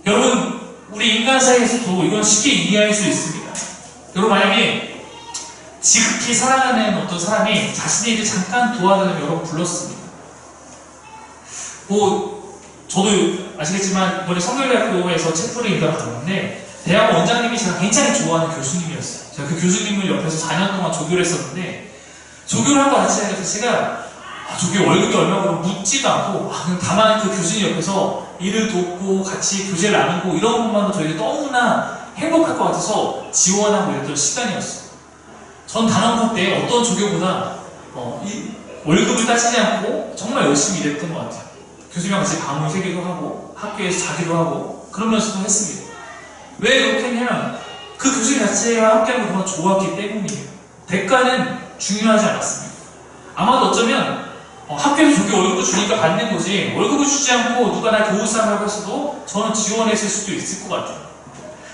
여러분, 우리 인간 사이에서도 이건 쉽게 이해할 수 있습니다. 여러분, 만약에 지극히 사랑하는 어떤 사람이 자신의 일을 잠깐 도와달라고 여러분 불렀습니다. 저도 아시겠지만 이번에 성결대학교에서 체프를 인도하러 갔는데 대학 원장님이 제가 굉장히 좋아하는 교수님이었어요. 제가 그 교수님을 옆에서 4년 동안 조교를 했었는데 조교를 하고 같이 하니까 제가 조교 월급이 얼마고 묻지도 않고 그냥 다만 그 교수님 옆에서 일을 돕고 같이 교제를 나누고 이런 것만도 저에게 너무나 행복할 것 같아서 지원하고 이랬던 시간이었어요. 전 단원부 때 어떤 조교보다 이 월급을 따지지 않고 정말 열심히 일했던 것 같아요. 교수님과 같이 밤을 새기도 하고 학교에서 자기도 하고 그러면서도 했습니다. 왜 그렇게 했냐면 그 교수님 자체와 함께하는 걸 정말 좋았기 때문이에요. 대가는 중요하지 않았습니다. 아마도 어쩌면 학교에서 조교 월급을 주니까 받는 거지 월급을 주지 않고 누가 날 도울 사람이라고 했어도 저는 지원했을 수도 있을 것 같아요.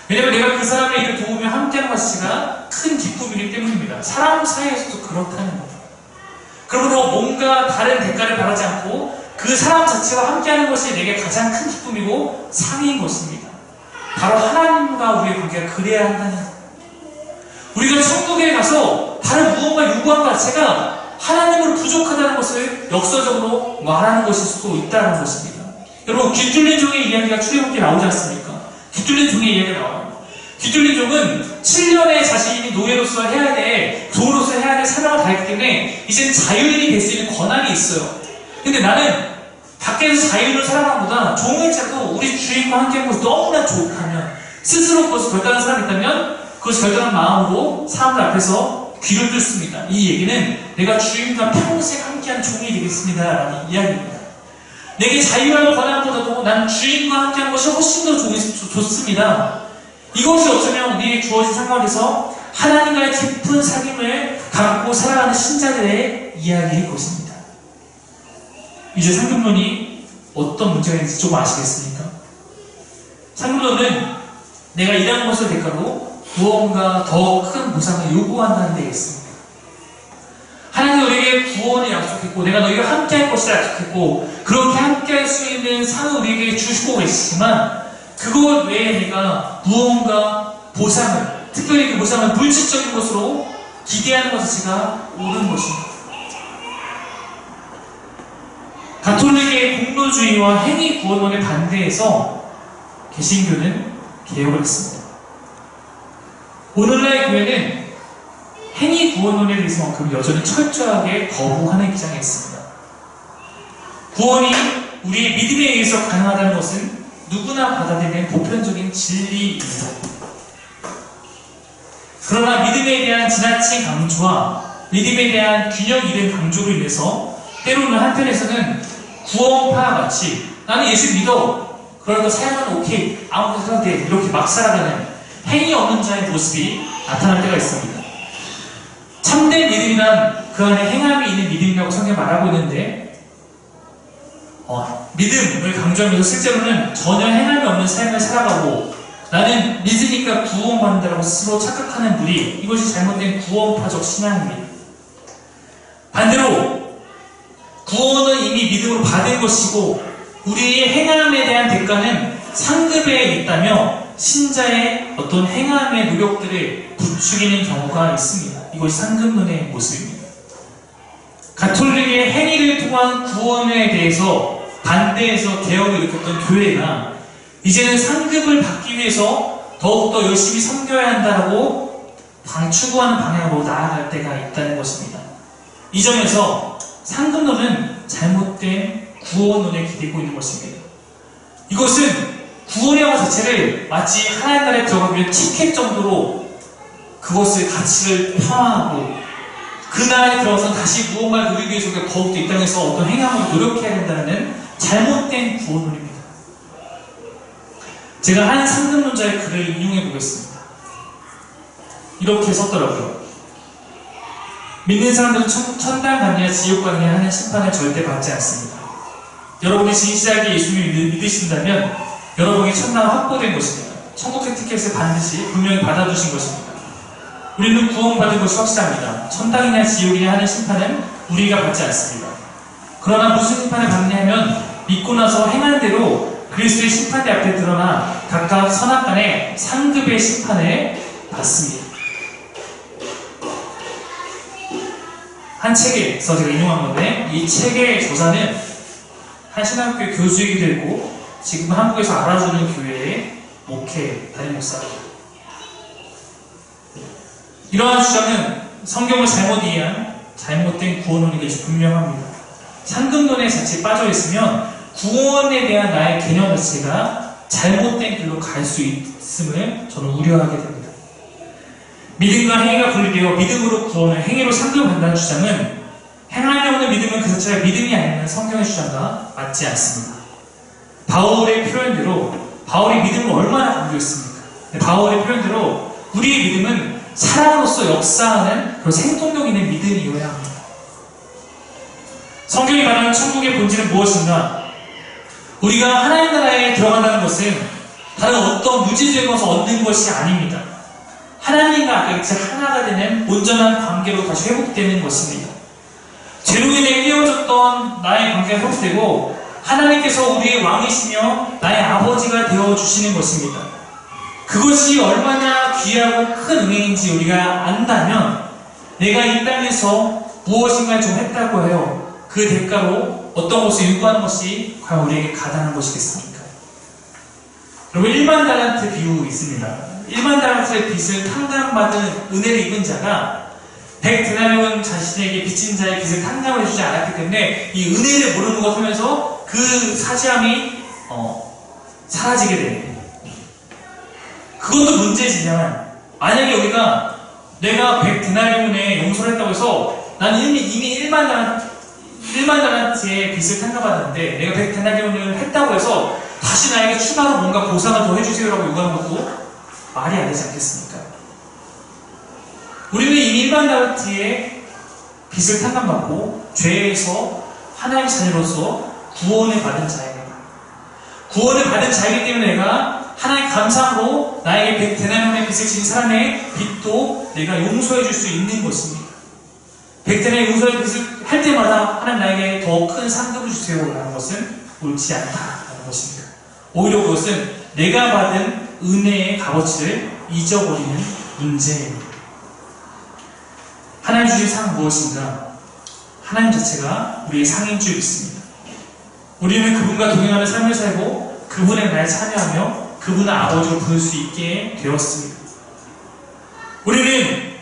왜냐면 내가 그 사람의 일을 도우며 함께하는 것 자체가 큰 기쁨이기 때문입니다. 사람 사이에서도 그렇다는 거죠. 그러므로 뭔가 다른 대가를 바라지 않고 그 사람 자체와 함께하는 것이 내게 가장 큰 기쁨이고 상인 것입니다. 바로 하나님과 우리의 관계가 그래야 한다는 것. 우리가 천국에 가서 다른 무언가 요구한 것 자체가 하나님으로 부족하다는 것을 역사적으로 말하는 것일 수도 있다는 것입니다. 여러분, 귀뚫린 종의 이야기가 출애굽기에 나오지 않습니까? 귀뚫린 종의 이야기가 나와요. 귀뚫린 종은 7년의 자신이 노예로서 해야 돼, 종으로서 해야 될 사명을 다했기 때문에 이제는 자유인이 될 수 있는 권한이 있어요. 근데 나는 밖에서 자유를 살아가보다 종일자도 우리 주인과 함께하는 것이 너무나 좋다면 스스로 그것을 결단한 사람이 있다면 그것을 결단한 마음으로 사람들 앞에서 귀를 뚫습니다. 이 얘기는 내가 주인과 평생 함께하는 종이 되겠습니다 라는 이야기입니다. 내게 자유와 권한보다도 난 주인과 함께하는 것이 훨씬 더 좋습니다. 이것이 어쩌면 우리에게 주어진 상황에서 하나님과의 깊은 사귐을 갖고 살아가는 신자들의 이야기일 것입니다. 이제 상금론이 어떤 문제가 있는지 좀 아시겠습니까? 상금론은 내가 일하는 것을 대가로 무언가 더 큰 보상을 요구한다는 데 있습니다. 하나님 우리에게 구원을 약속했고 내가 너희가 함께할 것이라 약속했고 그렇게 함께할 수 있는 상을 우리에게 주시고 계시지만 그것 외에 내가 무언가 보상을, 특별히 그 보상을 물질적인 것으로 기대하는 것 자체가 옳은 것입니다. 가톨릭의 공로주의와 행위 구원론에 반대해서 개신교는 개혁을 했습니다. 오늘날 교회는 행위 구원론에 대해서만큼 여전히 철저하게 거부하는 입장에 있습니다. 구원이 우리의 믿음에 의해서 가능하다는 것은 누구나 받아들이는 보편적인 진리입니다. 그러나 믿음에 대한 지나친 강조와 믿음에 대한 균형 잃은 강조로 인해서 때로는 한편에서는 구원파와 같이 나는 예수 믿어, 그러니까 삶은 오케이, 아무것도 해도 돼, 이렇게 막 살아가는 행위 없는 자의 모습이 나타날 때가 있습니다. 참된 믿음이란 그 안에 행함이 있는 믿음이라고 성경이 말하고 있는데 믿음을 강조하면서 실제로는 전혀 행함이 없는 삶을 살아가고 나는 믿으니까 구원받는다고 스스로 착각하는 무리, 이것이 잘못된 구원파적 신앙입니다. 반대로 구원은 이미 믿음으로 받은 것이고 우리의 행함에 대한 대가는 상급에 있다며 신자의 어떤 행함의 노력들을 부추기는 경우가 있습니다. 이것이 상급론의 모습입니다. 가톨릭의 행위를 통한 구원에 대해서 반대해서 개혁을 일으켰던 교회가 이제는 상급을 받기 위해서 더욱더 열심히 섬겨야 한다고 추구하는 방향으로 나아갈 때가 있다는 것입니다. 이 점에서 상급론은 잘못된 구원론에 기대고 있는 것입니다. 이것은 구원이라는 것 자체를 마치 하나님 나라에 들어가기 위한 티켓 정도로 그것을 가치를 폄하하고 그 나라에 들어가서 다시 무언가를 누리기 위해서 더욱더 이 땅에서 어떤 행함을 노력해야 된다는 잘못된 구원론입니다. 제가 한 상급론자의 글을 인용해 보겠습니다. 이렇게 썼더라고요. 믿는 사람들은 천당 가느냐 지옥 가느냐 하는 심판을 절대 받지 않습니다. 여러분이 진실하게 예수님을 믿으신다면 여러분이 천당은 확보된 것입니다. 천국의 티켓을 반드시 분명히 받아두신 것입니다. 우리는 구원받은 것이 확실합니다. 천당이냐 지옥이냐 하는 심판은 우리가 받지 않습니다. 그러나 무슨 심판을 받느냐 하면 믿고 나서 행한 대로 그리스도의 심판대 앞에 드러나 각각 선악간의 상급의 심판을 받습니다. 한 책에서 제가 인용한 건데 이 책의 저자는 한 신학교 교수이기도 했고 지금 한국에서 알아주는 교회의 목회 담임 목사입니다. 이러한 주장은 성경을 잘못 이해한 잘못된 구원론이 것이 분명합니다. 상급론의 자체에 빠져있으면 구원에 대한 나의 개념 자체가 잘못된 길로 갈 수 있음을 저는 우려하게 됩니다. 믿음과 행위가 분리되어 믿음으로 구원을 행위로 상급받는다는 주장은 행함이 없는 믿음은 그 자체가 믿음이 아니면 성경의 주장과 맞지 않습니다. 바울의 표현대로 바울이 믿음을 얼마나 강조했습니까? 바울의 표현대로 우리의 믿음은 사랑으로서 역사하는 그런 생동력 있는 믿음이어야 합니다. 성경이 말하는 천국의 본질은 무엇인가? 우리가 하나님 나라에 들어간다는 것은 다른 어떤 물질적인 것을 얻는 것이 아닙니다. 하나님과 아까 같이 하나가 되는 온전한 관계로 다시 회복되는 것입니다. 죄로 인해 깨어졌던 나의 관계가 회복되고 하나님께서 우리의 왕이시며 나의 아버지가 되어주시는 것입니다. 그것이 얼마나 귀하고 큰 은혜인지 우리가 안다면 내가 이 땅에서 무엇인가 좀 했다고 해요. 그 대가로 어떤 것을 요구하는 것이 과연 우리에게 가당한 것이겠습니까? 여러분, 일반 달란트 비유 있습니다. 일반 달란트의 빚을 탕감받은 은혜를 입은 자가 100데나리온 자신에게 빚진 자의 빚을 탕감을 해주지 않았기 때문에 이 은혜를 모르는 것 하면서 그 사지함이 사라지게 됩니다. 그것도 문제지만 만약에 우리가 내가 100데나리온에 용서를 했다고 해서 나는 이미 일반 달란트의 빚을 탕감받았는데 내가 100데나리온을 했다고 해서 다시 나에게 추가로 뭔가 보상을 더 해주세요라고 요구하는 것도 말이 안 되지 않겠습니까? 우리는 이미 일반 달란트의 빚을 탕감받고 죄에서 하나님의 자녀로서 구원을 받은 자입니다. 구원을 받은 자이기 때문에 내가 하나님의 감사함으로 나에게 100데나리온의 빚을 진 사람의 빚도 내가 용서해 줄 수 있는 것입니다. 100데나리온 용서의 빚을 할 때마다 하나님 나에게 더 큰 상급을 주세요라는 것은 옳지 않다라는 것입니다. 오히려 그것은 내가 받은 은혜의 값어치를 잊어버리는 문제입니다. 하나님 주신 상 무엇인가? 하나님 자체가 우리의 상인 줄 믿습니다. 우리는 그분과 동행하는 삶을 살고 그분의 나에 참여하며 그분을 아버지로 부를 수 있게 되었습니다. 우리는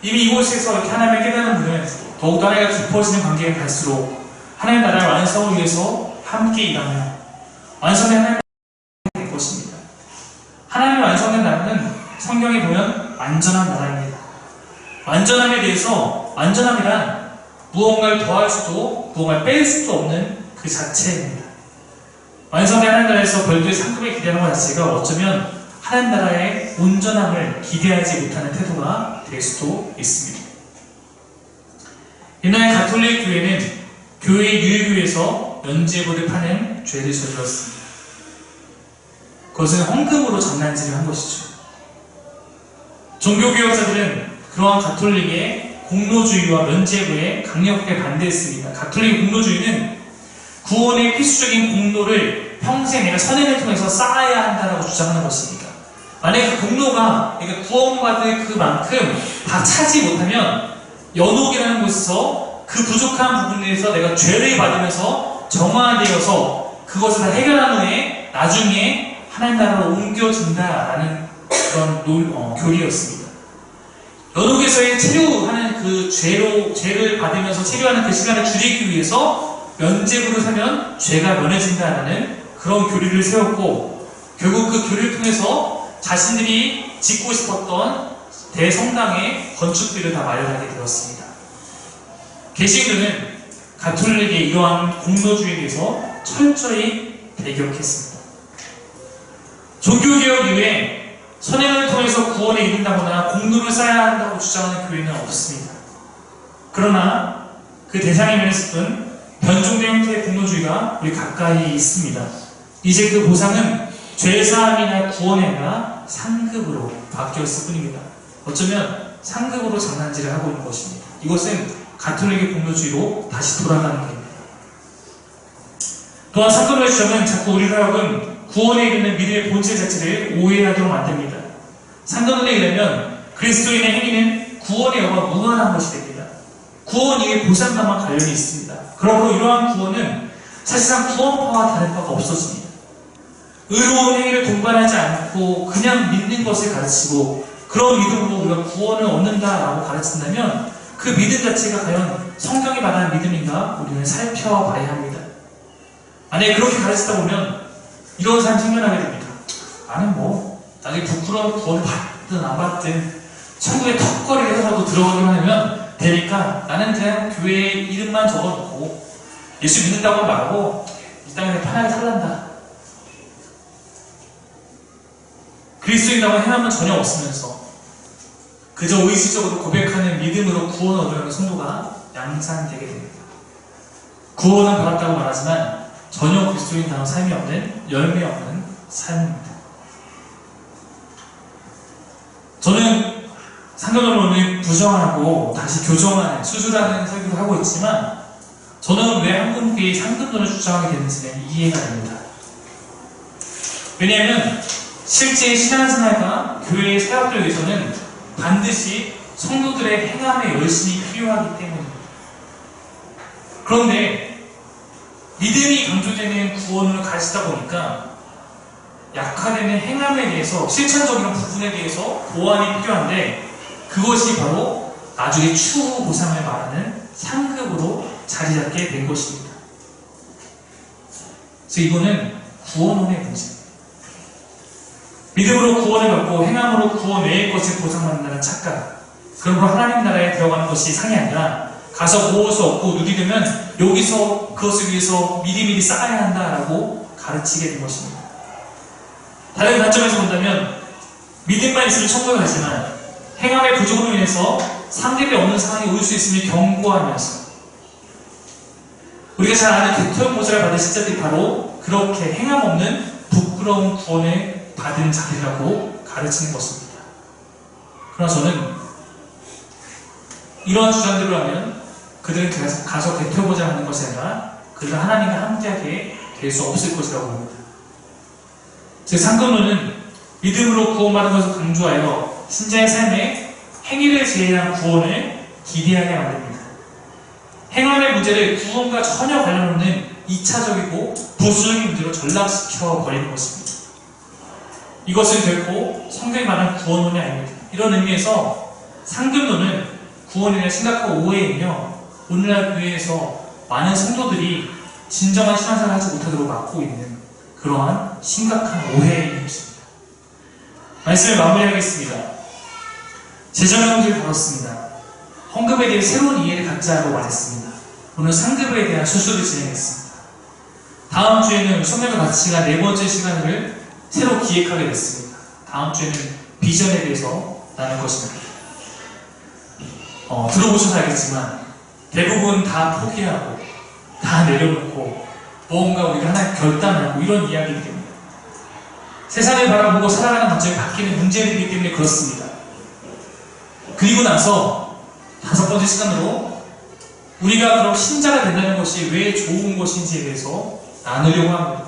이미 이곳에서 이렇게 하나님을 깨닫는 분은 더욱더 하나님과 깊어지는 관계가 갈수록 하나님 나라의 완성을 위해서 함께 일하며 완성된 하나님의 될 것입니다. 하나님의 완성된 나라는 성경에 보면 완전한 나라입니다. 완전함에 대해서 완전함이란 무언가를 더할 수도 무언가를 뺄 수도 없는 그 자체입니다. 완성된 하나님 나라에서 별도의 상급을 기대하는 것 자체가 어쩌면 하나님 나라의 온전함을 기대하지 못하는 태도가 될 수도 있습니다. 옛날 가톨릭 교회는 교회 유일교회에서 면죄부를 파는 죄를 저질렀습니다. 그것은 헌금으로 장난질을 한 것이죠. 종교개혁자들은 그러한 가톨릭의 공로주의와 면죄부에 강력하게 반대했습니다. 가톨릭 공로주의는 구원의 필수적인 공로를 평생 내가 선행을 통해서 쌓아야 한다고 주장하는 것입니다. 만약에 그 공로가 구원받을 그만큼 다 차지 못하면 연옥이라는 곳에서 그 부족한 부분에 대해서 내가 죄를 받으면서 정화되어서 그것을 다 해결한 후에 나중에 하나님 나라로 옮겨진다라는 그런 교리였습니다. 연옥에서의 치료하는 그 죄를 받으면서 치료하는 그 시간을 줄이기 위해서 면죄부를 사면 죄가 면해진다라는 그런 교리를 세웠고, 결국 그 교리를 통해서 자신들이 짓고 싶었던 대성당의 건축비를 다 마련하게 되었습니다. 개신교는 가톨릭의 이러한 공로주의에 대해서 철저히 배격했습니다. 종교개혁 이후에 선행을 통해서 구원에 이른다거나 공로를 쌓아야 한다고 주장하는 교회는 없습니다. 그러나 그 대상에 면했을 변종된 형태의 공로주의가 우리 가까이 있습니다. 이제 그 보상은 죄사함이나 구원이 아니라 상급으로 바뀌었을 뿐입니다. 어쩌면 상급으로 장난질을 하고 있는 것입니다. 이것은 가톨릭의 공로주의로 다시 돌아가는 겁니다. 또한 상급의 주장은 자꾸 우리를 하여금 구원에 이르는 믿음의 본질 자체를 오해하도록 만듭니다. 상급론에 의하면 그리스도인의 행위는 구원의 여부와 무관한 것이 됩니다. 구원 이외에 보상과만 관련이 있습니다. 그러므로 이러한 구원은 사실상 구원파와 다른 바가 없어집니다. 의로운 행위를 동반하지 않고 그냥 믿는 것을 가르치고 그런 믿음으로 우리가 구원을 얻는다라고 가르친다면 그 믿음 자체가 과연 성경이 말하는 믿음인가 우리는 살펴봐야 합니다. 만약에 그렇게 가르치다 보면 이런 사람이 생겨나게 됩니다. 나는 나중에 부끄러운 구원을 받든 안 받든 천국에 턱걸이를 해서라도 들어가기만 하면 되니까 나는 그냥 교회에 이름만 적어놓고 예수 믿는다고 말하고 이 땅에 편하게 살란다. 그리스도인이라고 행함은 전혀 없으면서 그저 의식적으로 고백하는 믿음으로 구원을 얻으려는 성도가 양산되게 됩니다. 구원은 받았다고 말하지만 전혀 그리스도인다운 삶이 없는 열매 없는 삶입니다. 저는 상경론을 부정하고 다시 교정하는 수술하는 설교를 하고 있지만 저는 왜 한국교회의 상근론을 주장하게 되는지는 이해가 됩니다. 왜냐하면 실제 신앙생활과 교회의 사역을 위해서는 반드시 성도들의 행함의 열심이 필요하기 때문입니다. 그런데 믿음이 강조되는 구원을 가르치다 보니까 약화되는 행함에 대해서 실천적인 부분에 대해서 보완이 필요한데 그것이 바로 나중에 추후 보상을 말하는 상급으로 자리 잡게 된 것입니다. 그래서 이거는 구원론의 문제입니다. 믿음으로 구원을 받고 행함으로 구원 외의 것을 보상받는다는 착각, 그러므로 하나님 나라에 들어가는 것이 상이 아니라 가서 무엇을 얻고 누리려면 여기서 그것을 위해서 미리미리 쌓아야 한다라고 가르치게 된 것입니다. 다른 관점에서 본다면 믿음만 있으면 천국에 가지만 행함의 부족으로 인해서 상급이 없는 상황이 올 수 있음을 경고하면서 우리가 잘 아는 대통령 모자를 받은 신자들이 바로 그렇게 행함 없는 부끄러운 구원을 받은 자들이라고 가르치는 것입니다. 그러나 저는 이러한 주장들을 하면 그들은 가서 대표보자 하는 것이 아니라 그들은 하나님과 함께하게 될 수 없을 것이라고 봅니다. 제 상근론은 믿음으로 구원받은 것을 강조하여 신자의 삶에 행위를 제외한 구원을 기대하게 만듭니다. 행함의 문제를 구원과 전혀 관련 없는 2차적이고 부수적인 문제로 전락시켜 버리는 것입니다. 이것은 결코 성경이 말하는 구원론이 아닙니다. 이런 의미에서 상근론은 구원이나 심각한 오해이며 오늘날 교회에서 많은 성도들이 진정한 신앙생활을 하지 못하도록 막고 있는 그러한 심각한 오해인 것입니다. 말씀을 마무리하겠습니다. 제자명기를 다뤘습니다. 헌금에 대해 새로운 이해를 갖자고 말했습니다. 오늘 상급에 대한 수술을 진행했습니다. 다음 주에는 성경의 가치가 네 번째 시간을 새로 기획하게 됐습니다. 다음 주에는 비전에 대해서 나눌 것입니다. 들어보셔서 알겠지만 대부분 다 포기하고 다 내려놓고 뭔가 우리가 하나 결단하고 이런 이야기들입니다. 세상을 바라보고 살아가는 관점이 바뀌는 문제들이기 때문에 그렇습니다. 그리고 나서 다섯 번째 시간으로 우리가 그럼 신자가 된다는 것이 왜 좋은 것인지에 대해서 나누려고 합니다.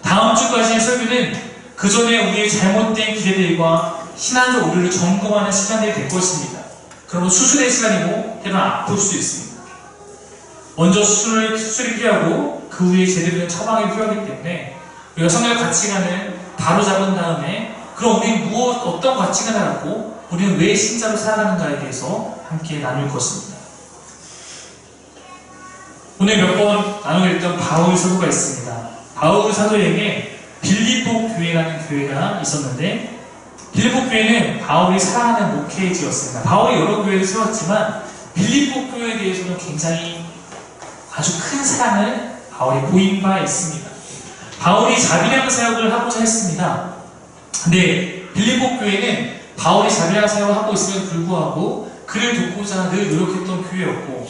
다음 주까지의 설교는 그 전에 우리의 잘못된 기대들과 신앙적 오류를 점검하는 시간이 될 것입니다. 그러면 수술의 시간이고 때로는 아플 수 있습니다. 먼저 수술이 필요하고 그 후에 제대로 된 처방이 필요하기 때문에 우리가 성경 가치관을 바로 잡은 다음에 그럼 우리는 어떤 가치관을 갖고 우리는 왜 신자로 살아가는가에 대해서 함께 나눌 것입니다. 오늘 몇 번 나누겠던 바울 사도가 있습니다. 바울 사도에게 빌립보 교회라는 교회가 있었는데 빌립보 교회는 바울이 사랑하는 목회지였습니다. 바울이 여러 교회를 세웠지만 빌립보 교회에 대해서는 굉장히 아주 큰 사랑을 바울이 보인 바 있습니다. 바울이 자비랑 사역을 하고자 했습니다. 근데 빌립보 교회는 바울이 자비랑 사역을 하고 있음에도 불구하고 그를 돕고자 늘 노력했던 교회였고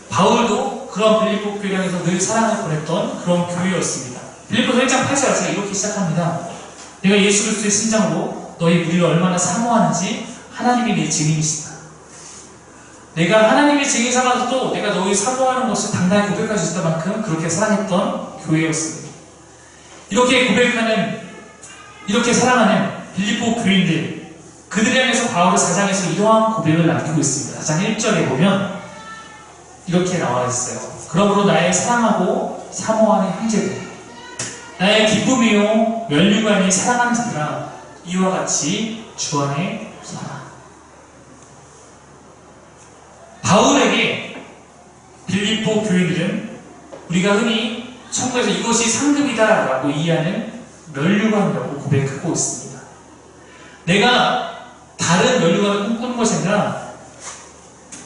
바울도 그런 빌립보 교회를 향해서 늘 사랑을 보냈던 그런 교회였습니다. 빌립보서 1장 8절 자체가 이렇게 시작합니다. 내가 예수 그리스도의 신장으로 너희 우리를 얼마나 사모하는지 하나님이 내 증인이시다. 내가 하나님의 증인 삼아서도 내가 너희 사모하는 것을 당당히 고백할 수 있을 만큼 그렇게 사랑했던 교회였습니다. 이렇게 사랑하는 빌립보 교인들, 그들을 향해서 바울은 4장에서 이러한 고백을 남기고 있습니다. 4장 1절에 보면 이렇게 나와 있어요. 그러므로 나의 사랑하고 사모하는 형제들, 나의 기쁨이요 면류관이 사랑하는 자들아, 이와 같이 주 안에 살아. 바울에게 빌립보 교인들은 우리가 흔히 천국에서 이것이 상급이다 라고 이해하는 면류관이라고 고백하고 있습니다. 내가 다른 면류관을 꿈꾸는 것이 아니라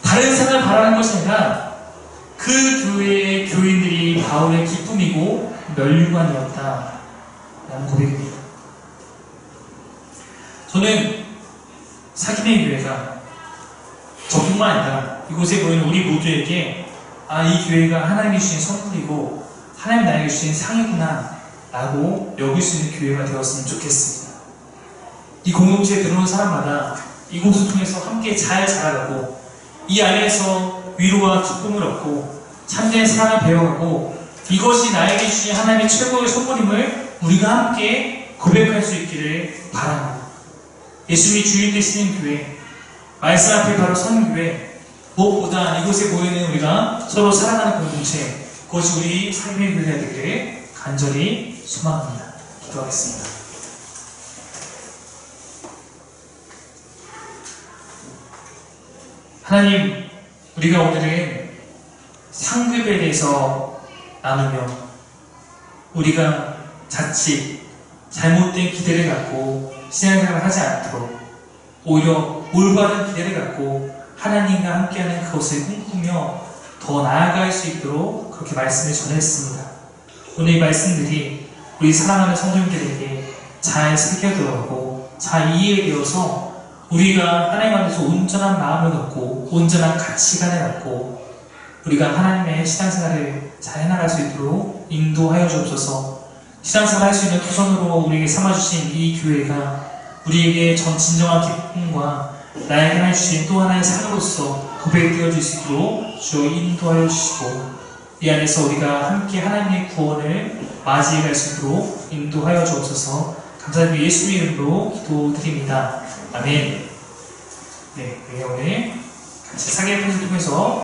다른 상을 바라는 것이 아니라 그 교회의 교인들이 바울의 기쁨이고 면류관이었다 라는 고백입니다. 저는 사기의 교회가 저뿐만 아니라 이곳에 모이는 우리 모두에게 이 교회가 하나님이 주신 선물이고 하나님 나에게 주신 상이구나 라고 여길 수 있는 교회가 되었으면 좋겠습니다. 이 공동체에 들어오는 사람마다 이곳을 통해서 함께 잘 자라가고 이 안에서 위로와 기쁨을 얻고 참된 사랑을 배워가고 이것이 나에게 주신 하나님의 최고의 선물임을 우리가 함께 고백할 수 있기를 바랍니다. 예수님이 주인 되시는 교회, 말씀 앞에 바로 서는 교회, 무엇보다 이곳에 모이는 우리가 서로 사랑하는 공동체, 그것이 우리 삶의 교회가 되기를 간절히 소망합니다. 기도하겠습니다. 하나님, 우리가 오늘은 상급에 대해서 나누며 우리가 자칫 잘못된 기대를 갖고 신앙생활을 하지 않도록 오히려 올바른 기대를 갖고 하나님과 함께하는 그것을 꿈꾸며 더 나아갈 수 있도록 그렇게 말씀을 전했습니다. 오늘 이 말씀들이 우리 사랑하는 성도님들에게 잘 새겨들어가고 잘 이해되어서 우리가 하나님 안에서 온전한 마음을 갖고 온전한 가치관을 갖고 우리가 하나님의 신앙생활을 잘 해나갈 수 있도록 인도하여 주옵소서. 신앙생활 할 수 있는 토선으로 우리에게 삼아주신 이 교회가 우리에게 진정한 기쁨과 나에게 하나님 주신 또 하나의 상으로서 고백되어질 수 있도록 주여 인도하여 주시고 이 안에서 우리가 함께 하나님의 구원을 맞이해 갈 수 있도록 인도하여 주옵소서. 감사드리며 예수의 이름으로 기도드립니다. 아멘. 네, 우리 오늘 같이 사계의 편지를 통해서